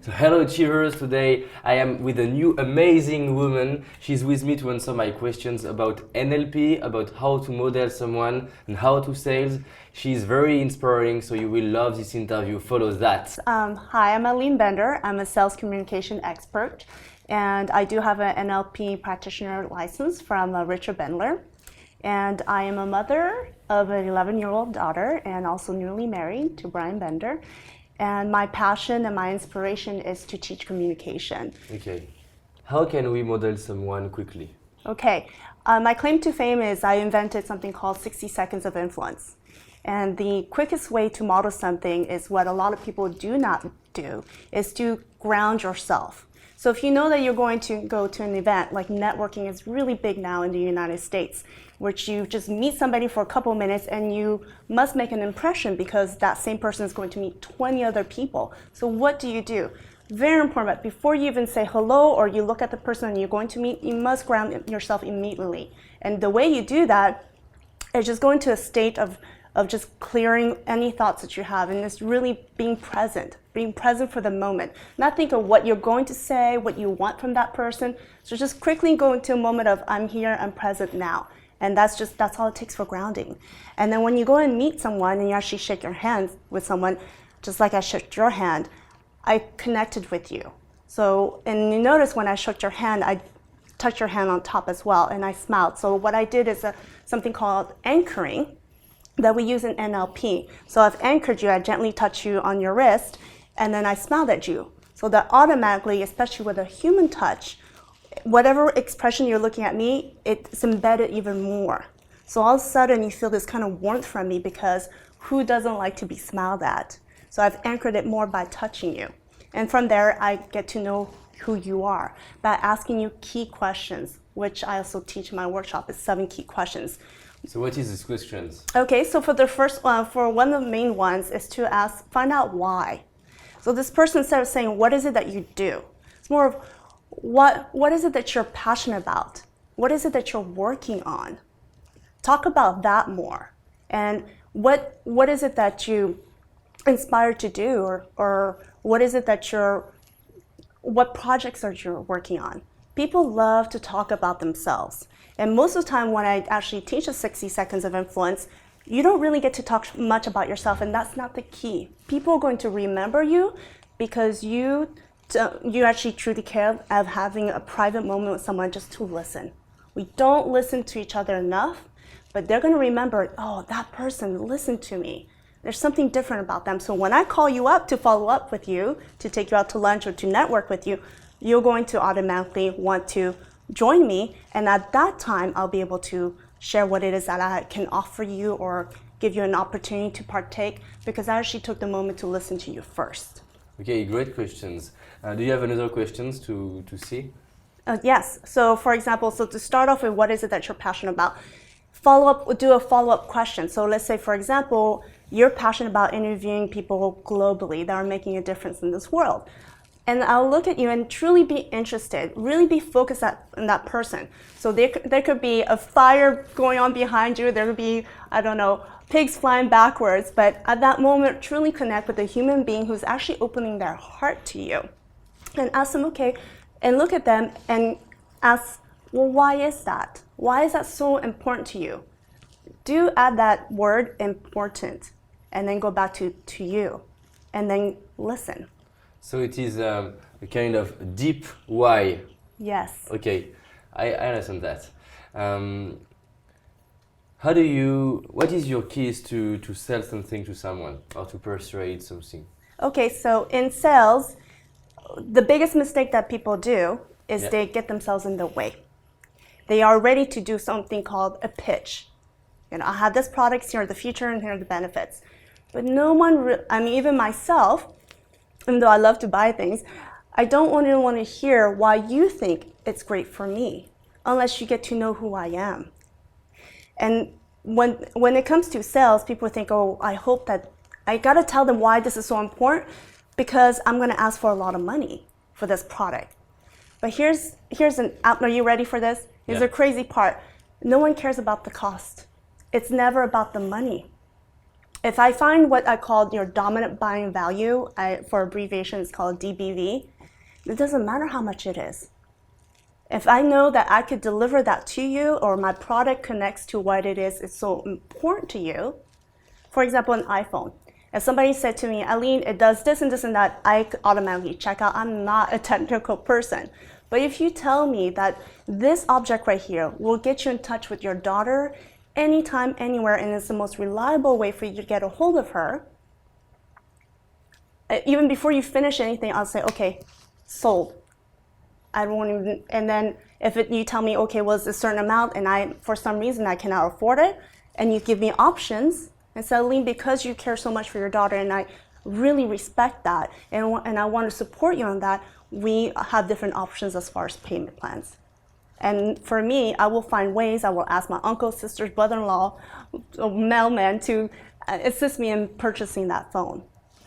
So hello Achievers, today I am with a new amazing woman. She's with me to answer my questions about NLP, about how to model someone and how to sales. She's very inspiring, so you will love this interview. Follow that. Hi, I'm Aline Bender. I'm a sales communication expert, and I do have an NLP practitioner license from Richard Bendler. And I am a mother of an 11-year-old daughter and also newly married to Brian Bender. And my passion and my inspiration is to teach communication. Okay. How can we model someone quickly? Okay. My claim to fame is I invented something called 60 seconds of influence. And the quickest way to model something is what a lot of people do not do, is to ground yourself. So if you know that you're going to go to an event, like networking is really big now in the United States, which you just meet somebody for a couple minutes and you must make an impression because that same person is going to meet 20 other people. So what do? Very important, but before you even say hello or you look at the person you're going to meet, you must ground yourself immediately. And the way you do that is just go into a state of just clearing any thoughts that you have and just really being present for the moment. Not think of what you're going to say, what you want from that person. So just quickly go into a moment of I'm here, I'm present now. And that's all it takes for grounding. And then when you go and meet someone and you actually shake your hand with someone, just like I shook your hand, I connected with you. So, and you notice when I shook your hand, I touched your hand on top as well, and I smiled. So what I did is something called anchoring that we use in NLP. So I've anchored you, I gently touch you on your wrist, and then I smiled at you. So that automatically, especially with a human touch, whatever expression you're looking at me, it's embedded even more. So all of a sudden you feel this kind of warmth from me because who doesn't like to be smiled at? So I've anchored it more by touching you. And from there, I get to know who you are by asking you key questions, which I also teach in my workshop, is 7 key questions. So what is these questions? Okay, so for the first one, for one of the main ones is to find out why. So this person, instead of saying, what is it that you do? It's more of, what is it that you're passionate about? What is it that you're working on? Talk about that more. And what is it that you inspired to do, or what is it that what projects are you working on? People love to talk about themselves. And most of the time when I actually teach the 60 seconds of influence, you don't really get to talk much about yourself, and that's not the key. People are going to remember you because you actually truly care of having a private moment with someone just to listen. We don't listen to each other enough, but they're going to remember, oh, that person listened to me. There's something different about them. So when I call you up to follow up with you, to take you out to lunch or to network with you, you're going to automatically want to join me. And at that time, I'll be able to share what it is that I can offer you or give you an opportunity to partake because I actually took the moment to listen to you first. Okay, great questions. Do you have another questions to see? Yes. So for example, to start off with what is it that you're passionate about? Do a follow-up question. So let's say, for example, you're passionate about interviewing people globally that are making a difference in this world. And I'll look at you and truly be interested, really be focused on that person. So there could be a fire going on behind you, there could be, I don't know, pigs flying backwards, but at that moment, truly connect with a human being who's actually opening their heart to you. And ask them, okay, and look at them and ask, well, why is that? Why is that so important to you? Do add that word important, and then go back to you, and then listen. So it is a kind of deep why. Yes. Okay, I understand that. What is your keys to sell something to someone or to persuade something? Okay, so in sales, the biggest mistake that people do is they get themselves in the way. They are ready to do something called a pitch. I have this product, here are the feature, and here are the benefits. But no one, even myself, even though I love to buy things, I don't really want to hear why you think it's great for me, unless you get to know who I am. And when it comes to sales, people think, oh, I hope that I got to tell them why this is so important because I'm going to ask for a lot of money for this product. But are you ready for this? Here's the crazy part. No one cares about the cost. It's never about the money. if I find what I call your dominant buying value, for abbreviation, it's called DBV, it doesn't matter how much it is. If I know that I could deliver that to you, or my product connects to what it is, it's so important to you. For example, an iPhone. If somebody said to me, Aline, it does this and this and that, I automatically check out. I'm not a technical person. But if you tell me that this object right here will get you in touch with your daughter anytime, anywhere, and it's the most reliable way for you to get a hold of her, even before you finish anything, I'll say, okay, sold. I won't even, and then if you tell me, okay, well, it's a certain amount, and for some reason, I cannot afford it, and you give me options, and say, Aline, because you care so much for your daughter, and I really respect that, and I want to support you on that, we have different options as far as payment plans. And for me, I will find ways, I will ask my uncle, sisters, brother-in-law, mailman to assist me in purchasing that phone.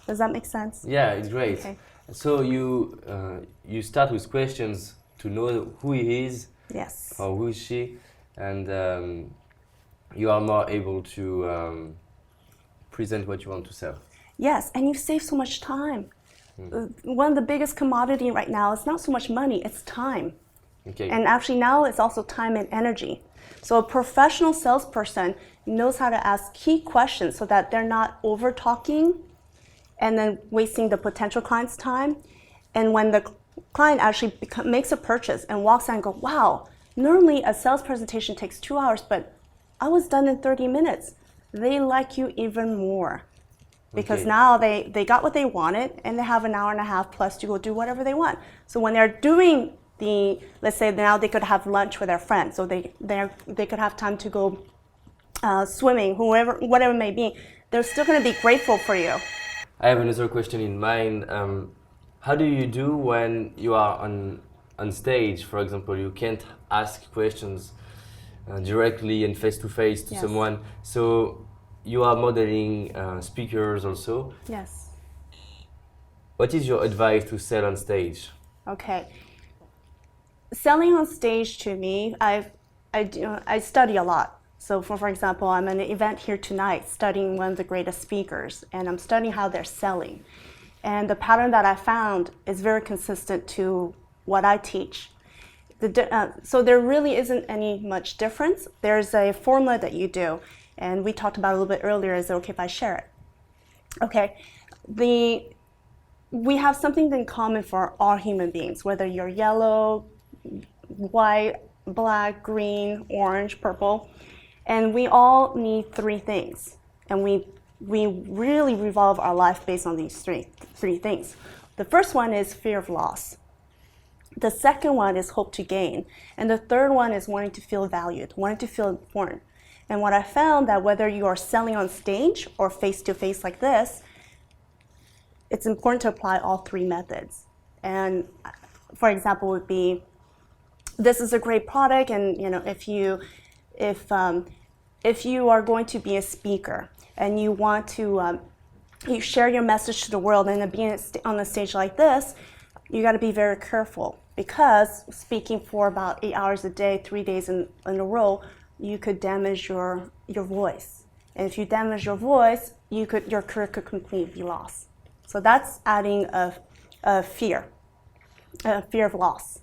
Does that make sense? Yeah, it's great. Okay. So you start with questions to know who he is, Yes. or who is she, and you are more able to present what you want to sell. Yes, and you save so much time. One of the biggest commodity right now is not so much money, it's time. Okay. And actually now it's also time and energy. So a professional salesperson knows how to ask key questions so that they're not over talking and then wasting the potential client's time. And when the client actually makes a purchase and walks out and goes, wow, normally a sales presentation takes 2 hours, but I was done in 30 minutes. They like you even more. Because Okay. now they got what they wanted, and they have an hour and a half plus to go do whatever they want. So when they're doing let's say now they could have lunch with their friends, so they could have time to go swimming, whatever it may be, they're still going to be grateful for you. I have another question in mind. How do you do when you are on stage, for example? You can't ask questions directly and face to face to Yes. someone. So you are modeling speakers also. Yes. What is your advice to sell on stage? Okay. Selling on stage to me, I study a lot. So for example, I'm at an event here tonight studying one of the greatest speakers, and I'm studying how they're selling. And the pattern that I found is very consistent to what I teach. So there really isn't any much difference. There's a formula that you do, and we talked about it a little bit earlier. Is it okay if I share it? Okay. We have something in common for all human beings, whether you're yellow, white, black, green, orange, purple, and we all need three things, and we really revolve our life based on these three things. The first one is fear of loss. The second one is hope to gain, and the third one is wanting to feel valued, wanting to feel important. And what I found that whether you are selling on stage or face to face like this, it's important to apply all three methods. And for example, would be, this is a great product, and if you are going to be a speaker and you want to you share your message to the world, and being on a stage like this, you got to be very careful, because speaking for about 8 hours a day, 3 days in a row, you could damage your voice. And if you damage your voice, your career could completely be lost. So that's adding a fear of loss.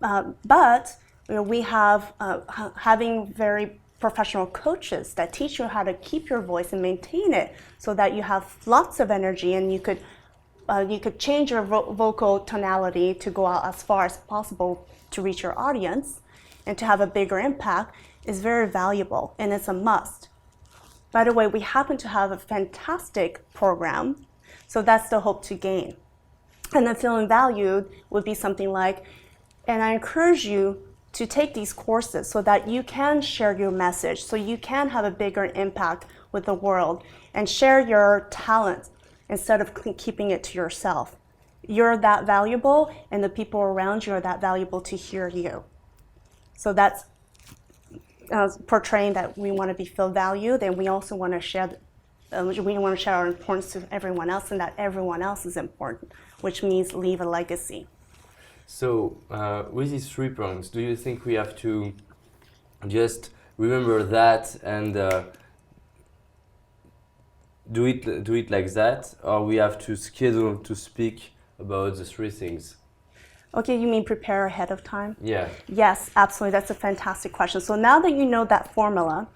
But we have having very professional coaches that teach you how to keep your voice and maintain it so that you have lots of energy, and you could change your vocal tonality to go out as far as possible to reach your audience and to have a bigger impact, is very valuable, and it's a must. By the way, we happen to have a fantastic program, so that's the hope to gain. And then feeling valued would be something like, and I encourage you to take these courses so that you can share your message, so you can have a bigger impact with the world and share your talent instead of keeping it to yourself. You're that valuable, and the people around you are that valuable to hear you. So that's portraying that we want to feel valued, and we also want to share our importance to everyone else, and that everyone else is important, which means leave a legacy. So with these 3 points, do you think we have to just remember that and do it like that, or we have to schedule to speak about the three things? Okay, you mean prepare ahead of time? Yeah. Yes, absolutely. That's a fantastic question. So now that you know that formula,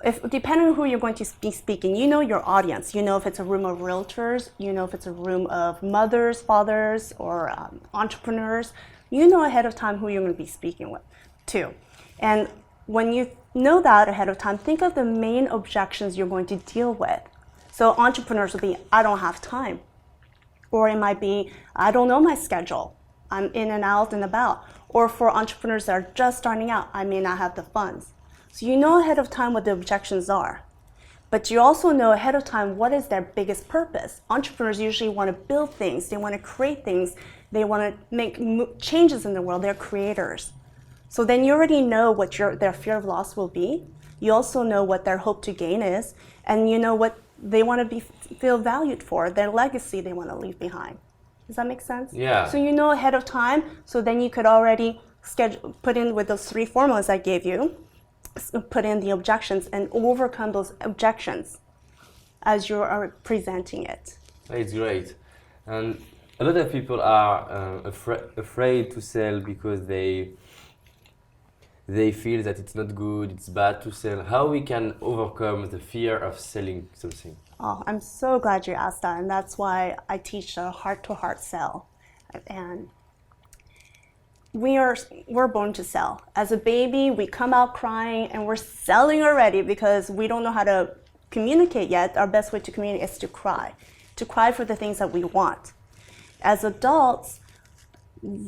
if depending on who you're going to be speaking, you know your audience. You know if it's a room of realtors, you know if it's a room of mothers, fathers, or entrepreneurs. You know ahead of time who you're going to be speaking with, too. And when you know that ahead of time, think of the main objections you're going to deal with. So entrepreneurs will be, I don't have time. Or it might be, I don't know my schedule. I'm in and out and about. Or for entrepreneurs that are just starting out, I may not have the funds. So you know ahead of time what the objections are. But you also know ahead of time what is their biggest purpose. Entrepreneurs usually want to build things, they want to create things, they want to make changes in the world, they're creators. So then you already know what their fear of loss will be. You also know what their hope to gain is, and you know what they want to feel valued for, their legacy they want to leave behind. Does that make sense? Yeah. So you know ahead of time, so then you could already put in with those three formulas I gave you, put in the objections and overcome those objections as you are presenting it. It's great. And a lot of people are afraid to sell because they feel that it's not good, it's bad to sell. How we can overcome the fear of selling something? Oh, I'm so glad you asked that, and that's why I teach a heart-to-heart sell. And we're born to sell. As a baby, we come out crying and we're selling already because we don't know how to communicate yet. Our best way to communicate is to cry for the things that we want. As adults,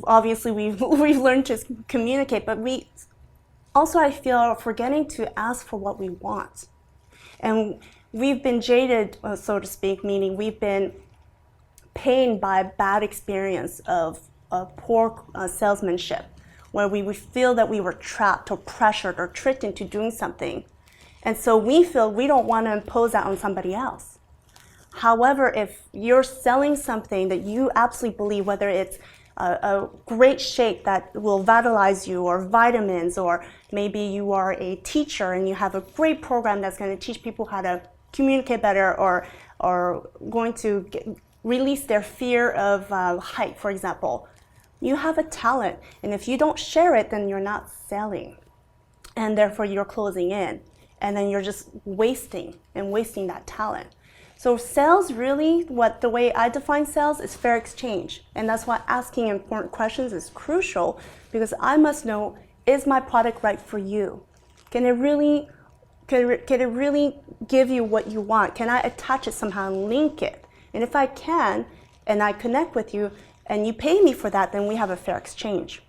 obviously we've learned to communicate, but we also, I feel, are forgetting to ask for what we want. And we've been jaded, so to speak, meaning we've been pained by a bad experience of poor salesmanship, where we would feel that we were trapped or pressured or tricked into doing something. And so we feel we don't want to impose that on somebody else. However, if you're selling something that you absolutely believe, whether it's a great shake that will vitalize you, or vitamins, or maybe you are a teacher and you have a great program that's going to teach people how to communicate better, or going to release their fear of height, for example. You have a talent, and if you don't share it, then you're not selling, and therefore you're closing in, and then you're just wasting that talent. So sales really, the way I define sales is fair exchange, and that's why asking important questions is crucial, because I must know, is my product right for you? Can it really give you what you want? Can I attach it somehow and link it? And if I can, and I connect with you, and you pay me for that, then we have a fair exchange.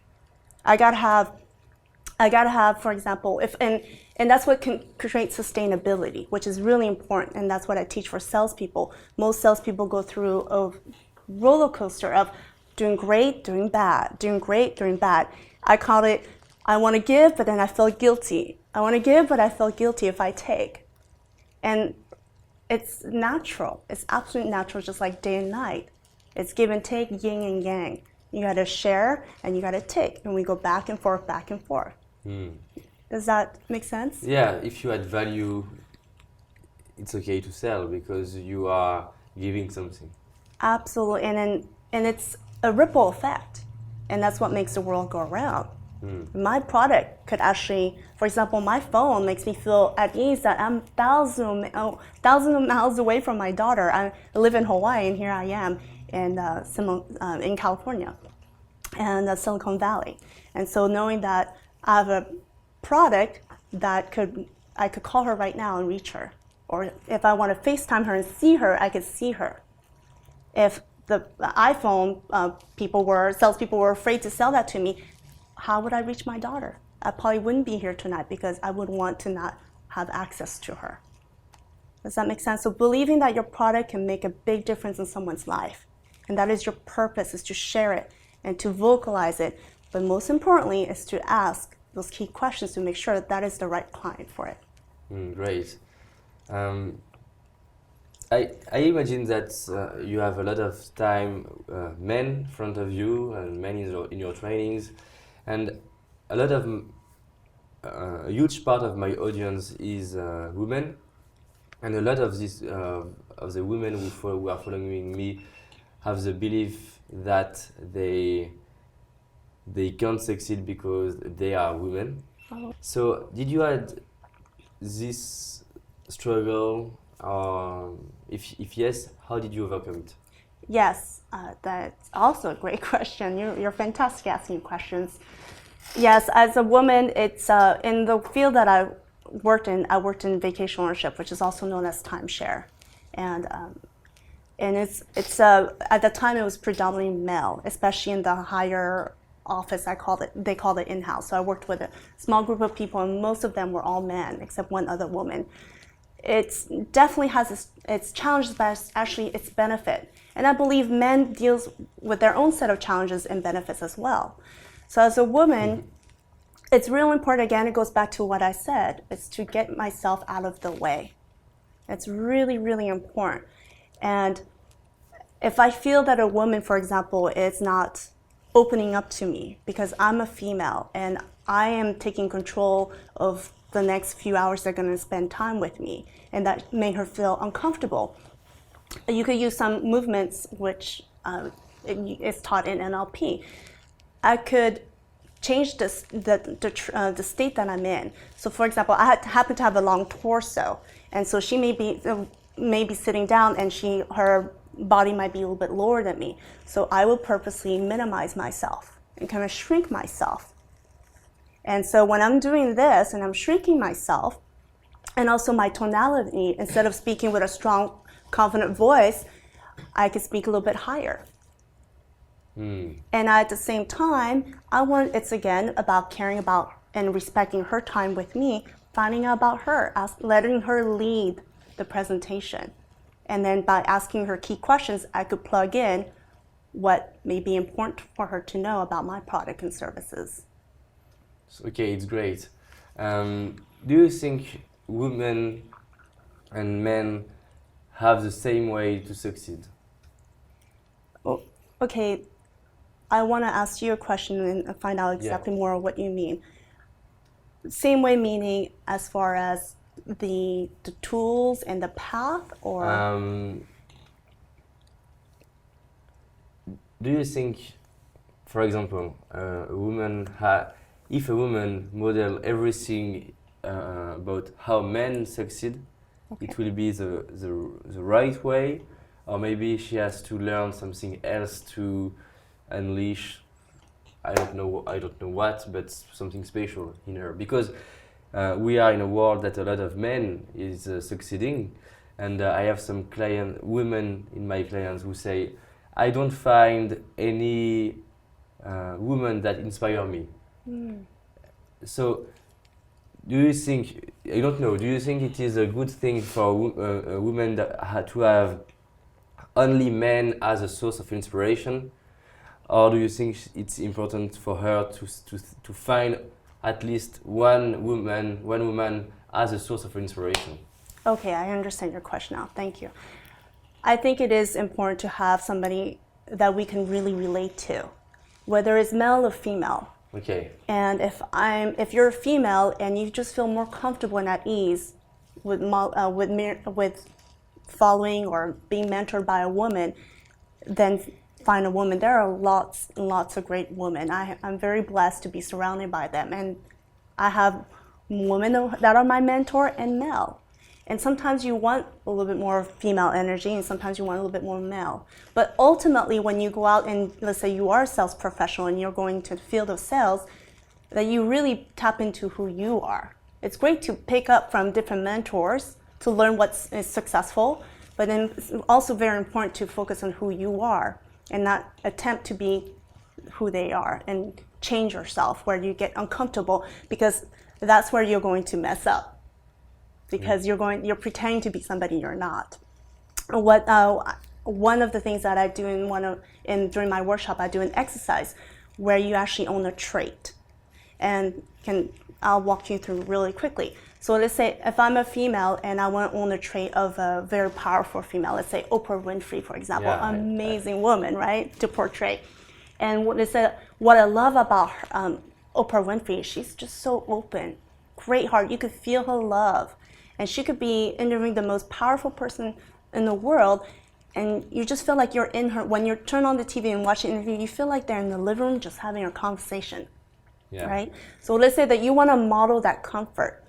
I gotta have, for example, and that's what can create sustainability, which is really important, and that's what I teach for salespeople. Most salespeople go through a roller coaster of doing great, doing bad, doing great, doing bad. I call it, I want to give, but then I feel guilty. I want to give, but I feel guilty if I take. And it's natural. It's absolutely natural, just like day and night. It's give and take, yin and yang. You got to share and you got to take, and we go back and forth, back and forth. Does that make sense? Yeah, if you add value, it's okay to sell because you are giving something. Absolutely, and it's a ripple effect, and that's what makes the world go around. My product could actually, for example, my phone makes me feel at ease that I'm thousands of miles away from my daughter. I live in Hawaii, and here I am in California, and Silicon Valley. And so knowing that I have a product that I could call her right now and reach her, or if I want to FaceTime her and see her, I could see her. If the iPhone salespeople were afraid to sell that to me, how would I reach my daughter? I probably wouldn't be here tonight because I would want to not have access to her. Does that make sense? So believing that your product can make a big difference in someone's life, and that is your purpose, is to share it and to vocalize it, but most importantly is to ask those key questions to make sure that that is the right client for it. Great. I imagine that you have a lot of time, men in front of you and men in your trainings, and a huge part of my audience is women. And a lot of these of the women who are following me have the belief that they can't succeed because they are women. Oh. So did you had this struggle? If yes, how did you overcome it? Yes, that's also a great question. You're fantastic asking questions. Yes, as a woman, it's in the field that I worked in. I worked in vacation ownership, which is also known as timeshare, and it's at the time it was predominantly male, especially in the higher office. They called it in-house. So I worked with a small group of people, and most of them were all men, except one other woman. It definitely has its challenges, but actually its benefit. And I believe men deals with their own set of challenges and benefits as well. So as a woman, it's real important. Again, it goes back to what I said. It's to get myself out of the way. It's really, really important. And if I feel that a woman, for example, is not opening up to me because I'm a female and I am taking control of the next few hours they're going to spend time with me, and that made her feel uncomfortable, you could use some movements which is taught in NLP. I could change the state that I'm in. So for example, I happen to have a long torso, and so she may be sitting down and her body might be a little bit lower than me. So I will purposely minimize myself and kind of shrink myself. And so when I'm doing this and I'm shrinking myself, and also my tonality, instead of speaking with a strong, confident voice, I could speak a little bit higher. And at the same time, it's again about caring about and respecting her time with me, finding out about her, letting her lead the presentation. And then by asking her key questions, I could plug in what may be important for her to know about my product and services. Okay, it's great. Do you think women and men have the same way to succeed? Well, okay, I want to ask you a question and find out exactly more of what you mean. Same way meaning as far as the tools and the path, or? Do you think, for example, if a woman model everything about how men succeed, it will be the right way, or maybe she has to learn something else to unleash, I don't know what, but something special in her, because we are in a world that a lot of men is succeeding, and I have some women in my clients who say, I don't find any woman that inspire me. So do you think, I don't know, do you think it is a good thing for a woman to have only men as a source of inspiration? Or do you think it's important for her to find at least one woman as a source of inspiration? Okay, I understand your question now. Thank you. I think it is important to have somebody that we can really relate to, whether it's male or female. Okay. And if you're a female and you just feel more comfortable and at ease with following or being mentored by a woman, then find a woman. There are lots and lots of great women. I'm very blessed to be surrounded by them, and I have women that are my mentor and male. And sometimes you want a little bit more female energy, and sometimes you want a little bit more male. But ultimately, when you go out and let's say you are a sales professional and you're going to the field of sales, that you really tap into who you are. It's great to pick up from different mentors to learn what is successful, but then it's also very important to focus on who you are and not attempt to be who they are and change yourself where you get uncomfortable, because that's where you're going to mess up. Because you're pretending to be somebody you're not. One of the things that I do during my workshop, I do an exercise where you actually own a trait, and I'll walk you through really quickly. So let's say if I'm a female and I want to own a trait of a very powerful female, let's say Oprah Winfrey, for example, amazing woman, right, to portray. And what I love about her, Oprah Winfrey, she's just so open, great heart. You could feel her love. and she could be interviewing the most powerful person in the world, and you just feel like you're in her. When you turn on the TV and watch the interview, you feel like they're in the living room just having a conversation, right? So let's say that you want to model that comfort.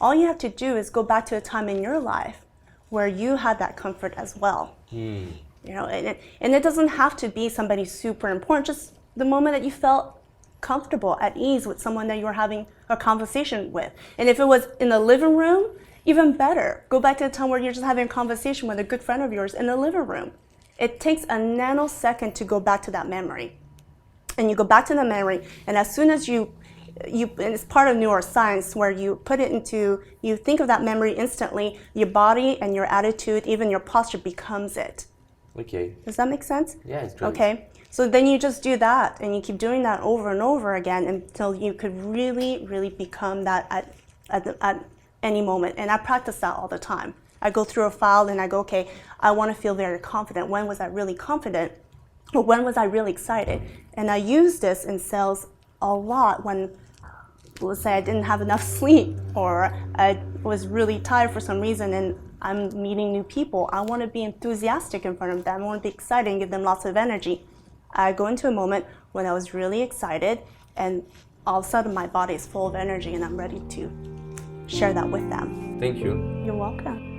All you have to do is go back to a time in your life where you had that comfort as well. You know, and it doesn't have to be somebody super important, just the moment that you felt comfortable, at ease with someone that you were having a conversation with. And if it was in the living room, even better. Go back to the time where you're just having a conversation with a good friend of yours in the living room. It takes a nanosecond to go back to that memory. And you go back to the memory, and as soon as and it's part of neuroscience where you put it into, you think of that memory instantly, your body and your attitude, even your posture becomes it. Okay. Does that make sense? Yeah, it's great. Okay. So then you just do that, and you keep doing that over and over again until you could really, really become that at any moment. And I practice that all the time. I go through a file and I go, okay, I want to feel very confident. When was I really confident? Or when was I really excited? And I use this in sales a lot when, let's say I didn't have enough sleep, or I was really tired for some reason and I'm meeting new people. I want to be enthusiastic in front of them. I want to be excited and give them lots of energy. I go into a moment when I was really excited, and all of a sudden my body is full of energy and I'm ready to share that with them. Thank you. You're welcome.